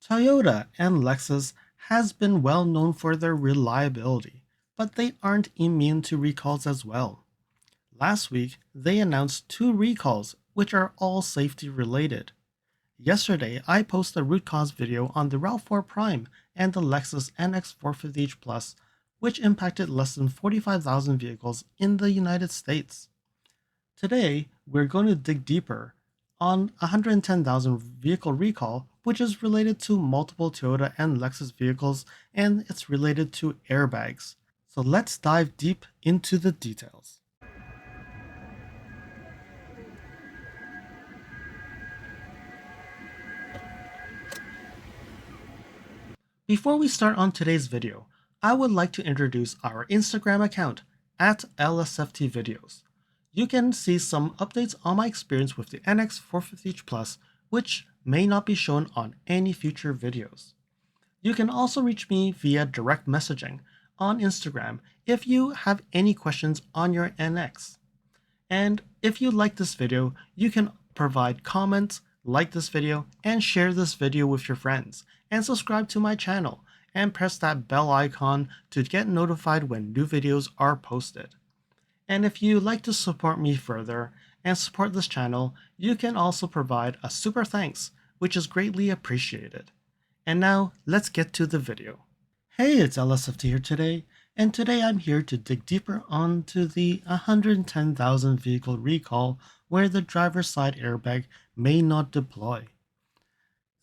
Toyota and Lexus has been well known for their reliability, but they aren't immune to recalls as well. Last week, they announced two recalls, which are all safety related. Yesterday, I posted a root cause video on the RAV4 Prime and the Lexus NX 450h Plus, which impacted less than 45,000 vehicles in the United States. Today, we're going to dig deeper on 110,000 vehicle recall, which is related to multiple Toyota and Lexus vehicles, and it's related to airbags. So let's dive deep into the details. Before we start on today's video, I would like to introduce our Instagram account at LSFT Videos. You can see some updates on my experience with the NX 450h Plus, which may not be shown on any future videos. You can also reach me via direct messaging on Instagram if you have any questions on your NX. And if you like this video, you can provide comments, like this video, and share this video with your friends, and subscribe to my channel, and press that bell icon to get notified when new videos are posted. And if you'd like to support me further and support this channel, you can also provide a super thanks, which is greatly appreciated. And now, let's get to the video. Hey, it's LSFT here today, and today I'm here to dig deeper onto the 110,000 vehicle recall where the driver's side airbag may not deploy.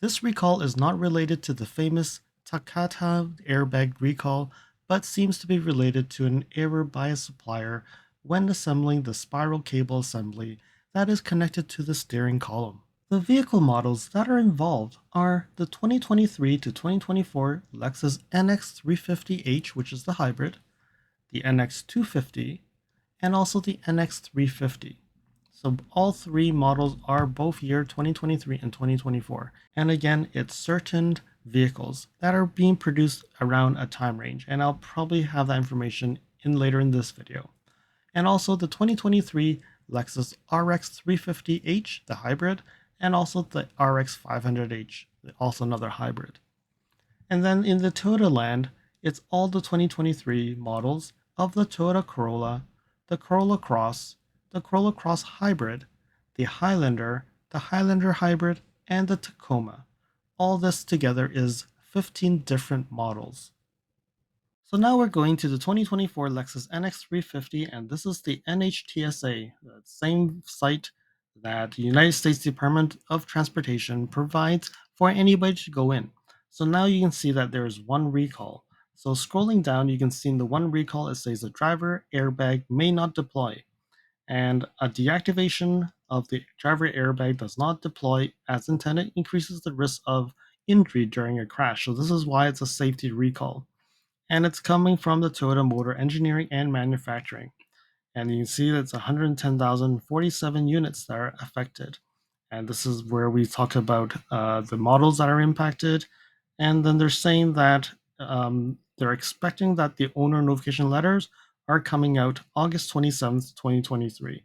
This recall is not related to the famous Takata airbag recall, but seems to be related to an error by a supplier when assembling the spiral cable assembly that is connected to the steering column. The vehicle models that are involved are the 2023 to 2024 Lexus NX 350h, which is the hybrid, the NX 250, and also the NX 350. So all three models are both year 2023 and 2024. And again, it's certain vehicles that are being produced around a time range, and I'll probably have that information later in this video. And also the 2023 Lexus RX 350h, the hybrid, and also the RX 500h, also another hybrid. And then in the Toyota land, it's all the 2023 models of the Toyota Corolla, the Corolla Cross, the Corolla Cross Hybrid, the Highlander Hybrid, and the Tacoma. All this together is 15 different models. So now we're going to the 2024 Lexus NX 350, and this is the NHTSA, the same site that the United States Department of Transportation provides for anybody to go in. So now you can see that there is one recall. So scrolling down, you can see in the one recall, it says the driver airbag may not deploy. And a deactivation of the driver airbag does not deploy as intended, increases the risk of injury during a crash. So this is why it's a safety recall. And it's coming from the Toyota Motor Engineering and Manufacturing. And you can see that's 110,047 units that are affected. And this is where we talk about the models that are impacted. And then they're saying that they're expecting that the owner notification letters are coming out August 27th, 2023.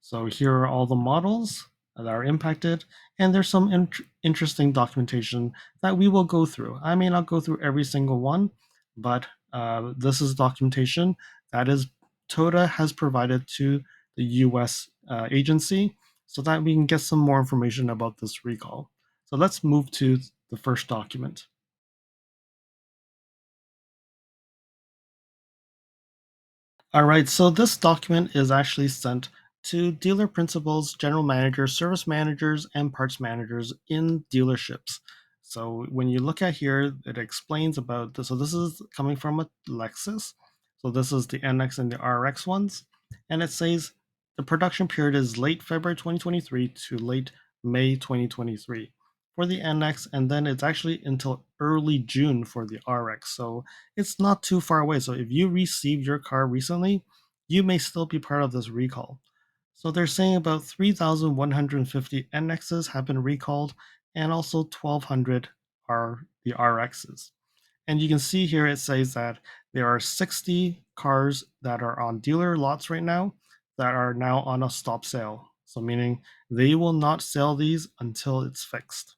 So here are all the models that are impacted, and there's some interesting documentation that we will go through. I may not go through every single one, but this is documentation that is Toyota has provided to the US agency so that we can get some more information about this recall. So let's move to the first document. All right, so this document is actually sent to dealer principals, general managers, service managers, and parts managers in dealerships. So when you look at here, it explains about this. So this is coming from a Lexus. So this is the NX and the RX ones. And it says the production period is late February 2023 to late May 2023 for the NX, and then it's actually until early June for the RX. So it's not too far away. So if you received your car recently, you may still be part of this recall. So they're saying about 3,150 NXs have been recalled, and also 1,200 are the RXs. And you can see here it says that there are 60 cars that are on dealer lots right now that are now on a stop sale. So meaning they will not sell these until it's fixed.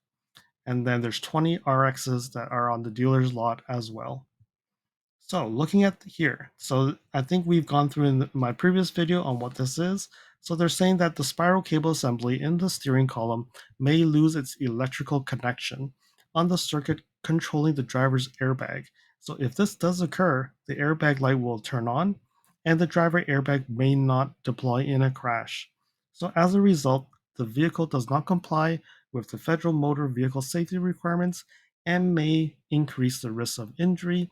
and then there's 20 RXs that are on the dealer's lot as well. So looking at here, so I think we've gone through in my previous video on what this is. So they're saying that the spiral cable assembly in the steering column may lose its electrical connection on the circuit controlling the driver's airbag. So if this does occur, the airbag light will turn on and the driver airbag may not deploy in a crash. So as a result, the vehicle does not comply with the federal motor vehicle safety requirements and may increase the risk of injury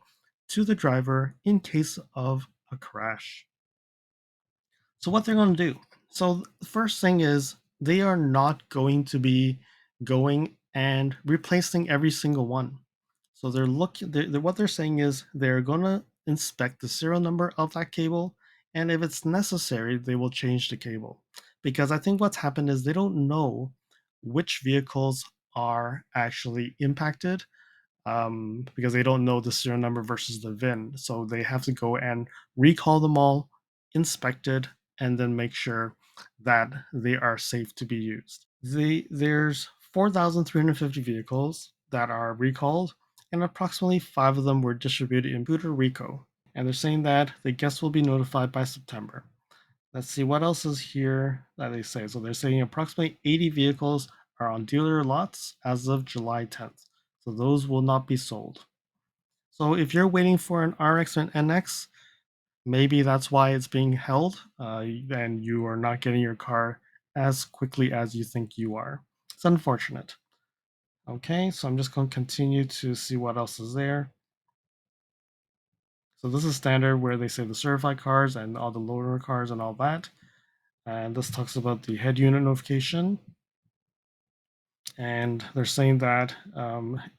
to the driver in case of a crash. So what they're going to do. So the first thing is they are not going to be going and replacing every single one. So what they're saying is they're going to inspect the serial number of that cable, and if it's necessary, they will change the cable. Because I think what's happened is they don't know which vehicles are actually impacted, because they don't know the serial number versus the VIN. So they have to go and recall them all, inspect it, and then make sure that they are safe to be used. There's 4,350 vehicles that are recalled, and approximately 5 of them were distributed in Puerto Rico. And they're saying that the guests will be notified by September. Let's see what else is here that they say. So they're saying approximately 80 vehicles are on dealer lots as of July 10th. So those will not be sold. So if you're waiting for an RX or an NX, maybe that's why it's being held, and you are not getting your car as quickly as you think you are. It's unfortunate. Okay, so I'm just going to continue to see what else is there. So this is standard where they say the certified cars and all the loaner cars and all that. And this talks about the head unit notification. And they're saying that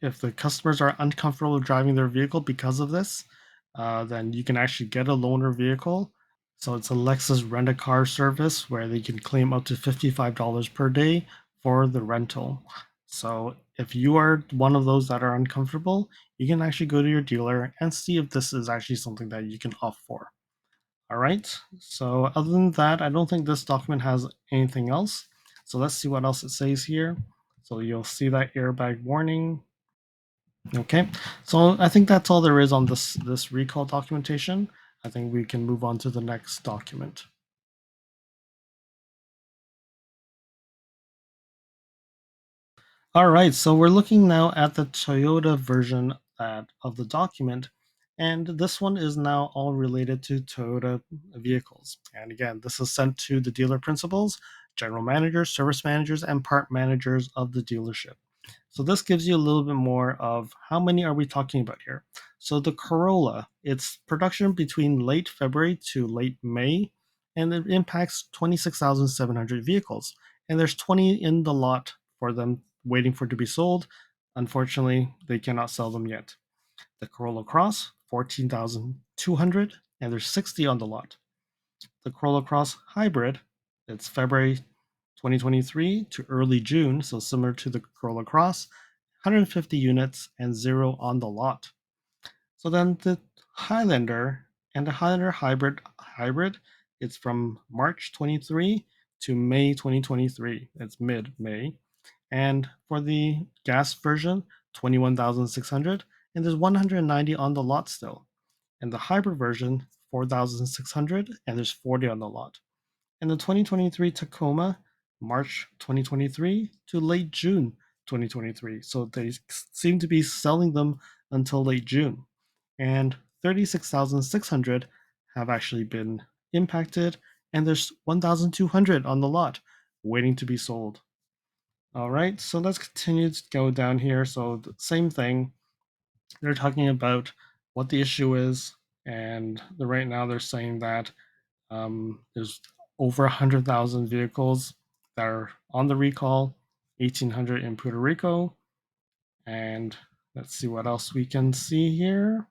if the customers are uncomfortable driving their vehicle because of this, then you can actually get a loaner vehicle. So it's a Lexus rent-a-car service where they can claim up to $55 per day for the rental. So if you are one of those that are uncomfortable, you can actually go to your dealer and see if this is actually something that you can opt for. All right. So other than that, I don't think this document has anything else. So let's see what else it says here. So you'll see that airbag warning. Okay. So I think that's all there is on this recall documentation. I think we can move on to the next document. All right, so we're looking now at the Toyota version of the document, and this one is now all related to Toyota vehicles. And again, this is sent to the dealer principals, general managers, service managers, and part managers of the dealership. So this gives you a little bit more of how many are we talking about here. So the Corolla, it's production between late February to late May, and it impacts 26,700 vehicles. And there's 20 in the lot for them waiting for it to be sold. Unfortunately, they cannot sell them yet. The Corolla Cross, 14,200, and there's 60 on the lot. The Corolla Cross Hybrid, it's February 2023 to early June, so similar to the Corolla Cross, 150 units and 0 on the lot. So then the Highlander and the Highlander Hybrid, it's from March 23 to May 2023. It's mid-May. And for the gas version, 21,600, and there's 190 on the lot still. And the hybrid version, 4,600, and there's 40 on the lot. And the 2023 Tacoma, March 2023 to late June 2023. So they seem to be selling them until late June. And 36,600 have actually been impacted, and there's 1,200 on the lot waiting to be sold. All right, so let's continue to go down here. So the same thing, they're talking about what the issue is, and right now they're saying that there's over 100,000 vehicles that are on the recall, 1,800 in Puerto Rico, and let's see what else we can see here.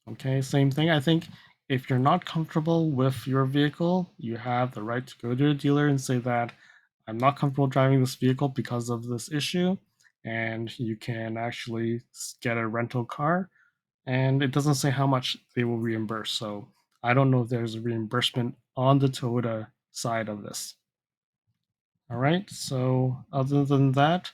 Okay, same thing. I think if you're not comfortable with your vehicle, you have the right to go to a dealer and say that I'm not comfortable driving this vehicle because of this issue, and you can actually get a rental car, and it doesn't say how much they will reimburse. So I don't know if there's a reimbursement on the Toyota side of this. All right, so other than that,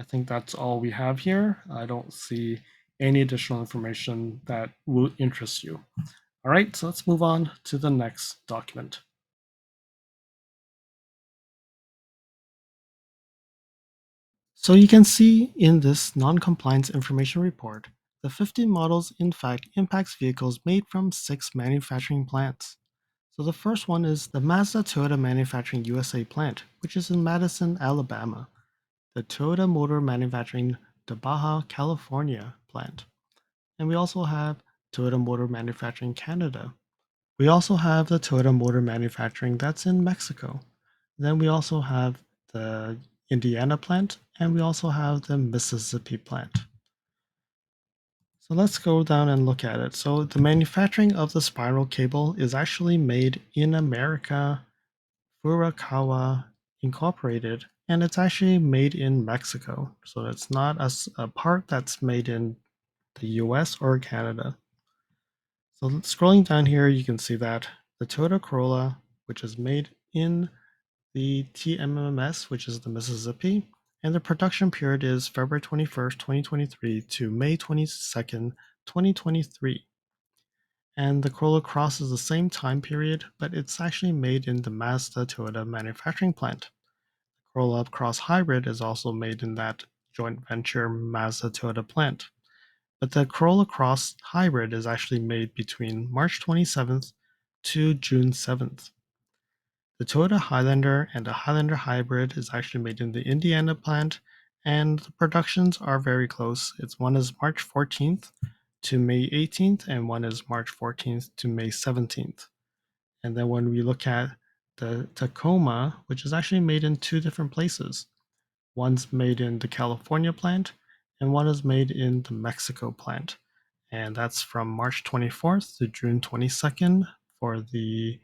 I think that's all we have here. I don't see any additional information that will interest you. All right, so let's move on to the next document. So you can see in this non-compliance information report, the 50 models in fact impacts vehicles made from 6 manufacturing plants. So the first one is the Mazda Toyota Manufacturing USA plant, which is in Madison, Alabama. The Toyota Motor Manufacturing the Baja California plant. And we also have Toyota Motor Manufacturing Canada. We also have the Toyota Motor Manufacturing that's in Mexico. Then we also have the Indiana plant, and we also have the Mississippi plant. So let's go down and look at it. So the manufacturing of the spiral cable is actually made in America, Furukawa Incorporated, and it's actually made in Mexico. So it's not a part that's made in the US or Canada. So scrolling down here, you can see that the Toyota Corolla, which is made in the TMMS, which is the Mississippi, and the production period is February 21st, 2023 to May 22nd, 2023. And the Corolla Cross is the same time period, but it's actually made in the Mazda Toyota manufacturing plant. The Corolla Cross Hybrid is also made in that joint venture Mazda Toyota plant. But the Corolla Cross Hybrid is actually made between March 27th to June 7th. The Toyota Highlander and the Highlander Hybrid is actually made in the Indiana plant, and the productions are very close. One is March 14th to May 18th, and one is March 14th to May 17th. And then when we look at the Tacoma, which is actually made in two different places, one's made in the California plant, and one is made in the Mexico plant. And that's from March 24th to June 22nd for the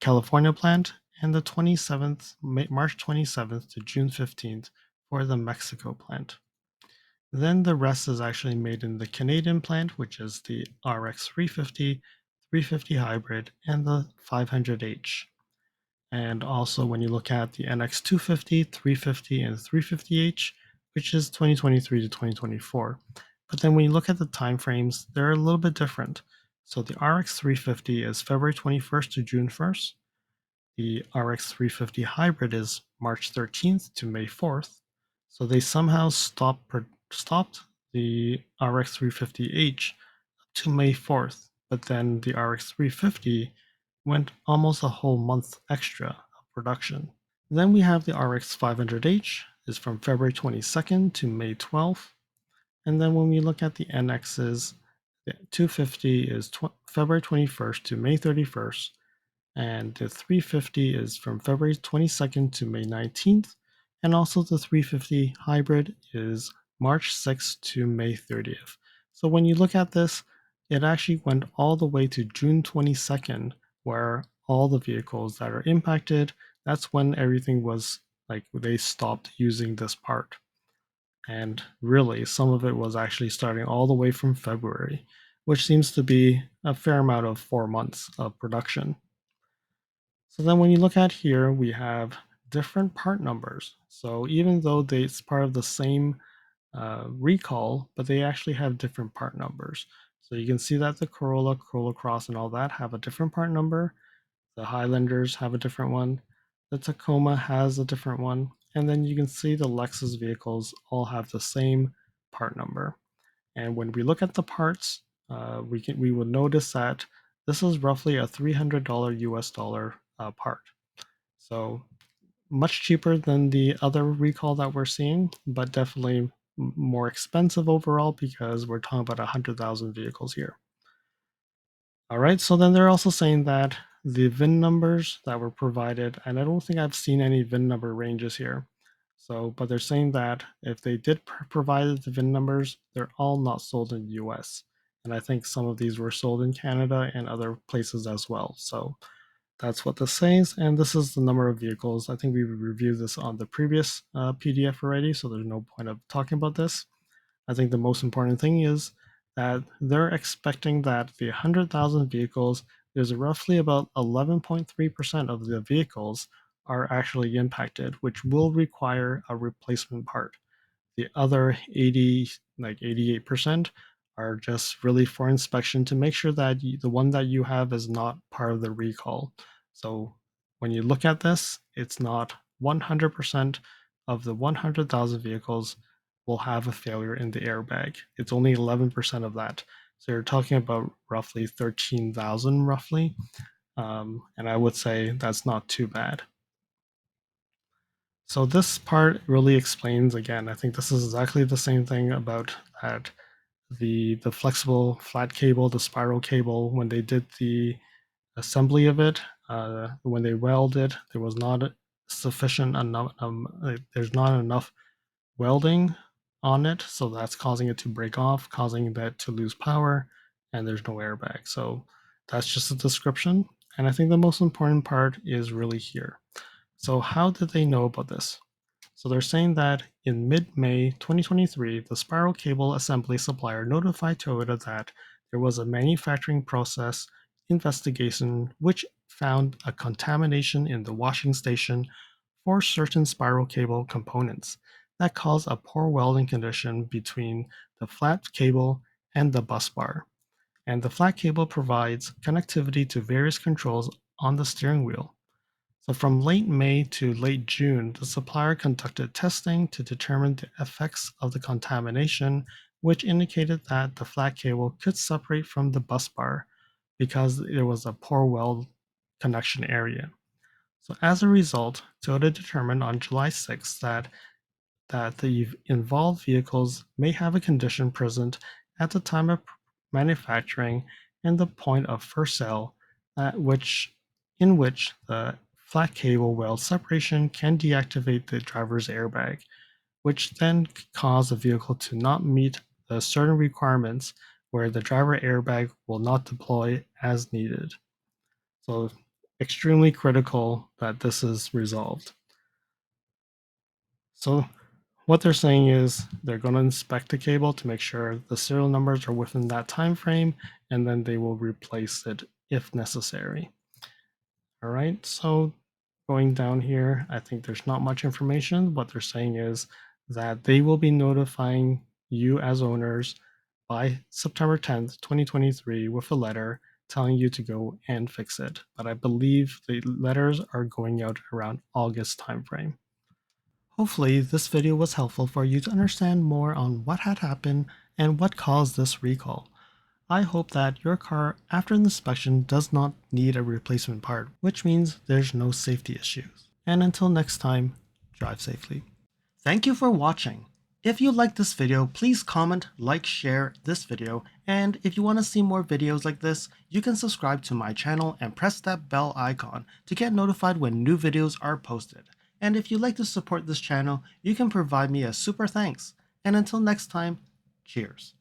California plant, and the 27th, March 27th to June 15th for the Mexico plant. Then the rest is actually made in the Canadian plant, which is the RX 350, 350 Hybrid, and the 500H. And also when you look at the NX 250, 350, and 350H, which is 2023 to 2024. But then when you look at the time frames, they're a little bit different. So the RX 350 is February 21st to June 1st. The RX 350 Hybrid is March 13th to May 4th. So they somehow stopped the RX 350H up to May 4th, but then the RX 350 went almost a whole month extra of production. Then we have the RX 500H is from February 22nd to May 12th. And then when we look at the NXs, the 250 is February 21st to May 31st. And the 350 is from February 22nd to May 19th. And also the 350 Hybrid is March 6th to May 30th. So when you look at this, it actually went all the way to June 22nd, where all the vehicles that are impacted, that's when everything was like they stopped using this part. And really, some of it was actually starting all the way from February, which seems to be a fair amount of 4 months of production. So then when you look at here, we have different part numbers. So even though it's part of the same recall, but they actually have different part numbers. So you can see that the Corolla, Corolla Cross, and all that have a different part number. The Highlanders have a different one. The Tacoma has a different one. And then you can see the Lexus vehicles all have the same part number. And when we look at the parts, we will notice that this is roughly a $300 US dollar part. So much cheaper than the other recall that we're seeing, but definitely more expensive overall because we're talking about 100,000 vehicles here. All right, so then they're also saying that the VIN numbers that were provided, and I don't think I've seen any VIN number ranges here. So, but they're saying that if they did provide the VIN numbers, they're all not sold in the US. And I think some of these were sold in Canada and other places as well. So that's what this says. And this is the number of vehicles. I think we reviewed this on the previous PDF already, so there's no point of talking about this. I think the most important thing is that they're expecting that the 100,000 vehicles, there's roughly about 11.3% of the vehicles are actually impacted, which will require a replacement part. The other 88% are just really for inspection to make sure that the one that you have is not part of the recall. So when you look at this, it's not 100% of the 100,000 vehicles will have a failure in the airbag. It's only 11% of that. So you're talking about roughly 13,000 roughly. And I would say that's not too bad. So this part really explains, again, I think this is exactly the same thing about that the flexible flat cable, the spiral cable, when they did the assembly of it, when they welded, there was not sufficient enough, there's not enough welding on it, so that's causing it to break off, causing that to lose power, and there's no airbag. So that's just a description. And I think the most important part is really here. So how did they know about this? So they're saying that in mid-May 2023, the spiral cable assembly supplier notified Toyota that there was a manufacturing process investigation which found a contamination in the washing station for certain spiral cable components that caused a poor welding condition between the flat cable and the bus bar. And the flat cable provides connectivity to various controls on the steering wheel. So from late May to late June, the supplier conducted testing to determine the effects of the contamination, which indicated that the flat cable could separate from the bus bar because there was a poor weld connection area. So as a result, Toyota determined on July 6 that the involved vehicles may have a condition present at the time of manufacturing and the point of first sale, in which the flat cable weld separation can deactivate the driver's airbag, which then cause the vehicle to not meet the certain requirements where the driver airbag will not deploy as needed. So extremely critical that this is resolved. So what they're saying is they're going to inspect the cable to make sure the serial numbers are within that time frame, and then they will replace it if necessary. All right, so going down here, I think there's not much information. What they're saying is that they will be notifying you as owners by September 10th, 2023 with a letter telling you to go and fix it. But I believe the letters are going out around August timeframe. Hopefully, this video was helpful for you to understand more on what had happened and what caused this recall. I hope that your car after inspection does not need a replacement part, which means there's no safety issues. And until next time, drive safely. Thank you for watching. If you liked this video, please comment, like, share this video, and if you want to see more videos like this, you can subscribe to my channel and press that bell icon to get notified when new videos are posted. And if you'd like to support this channel, you can provide me a super thanks. And until next time, cheers.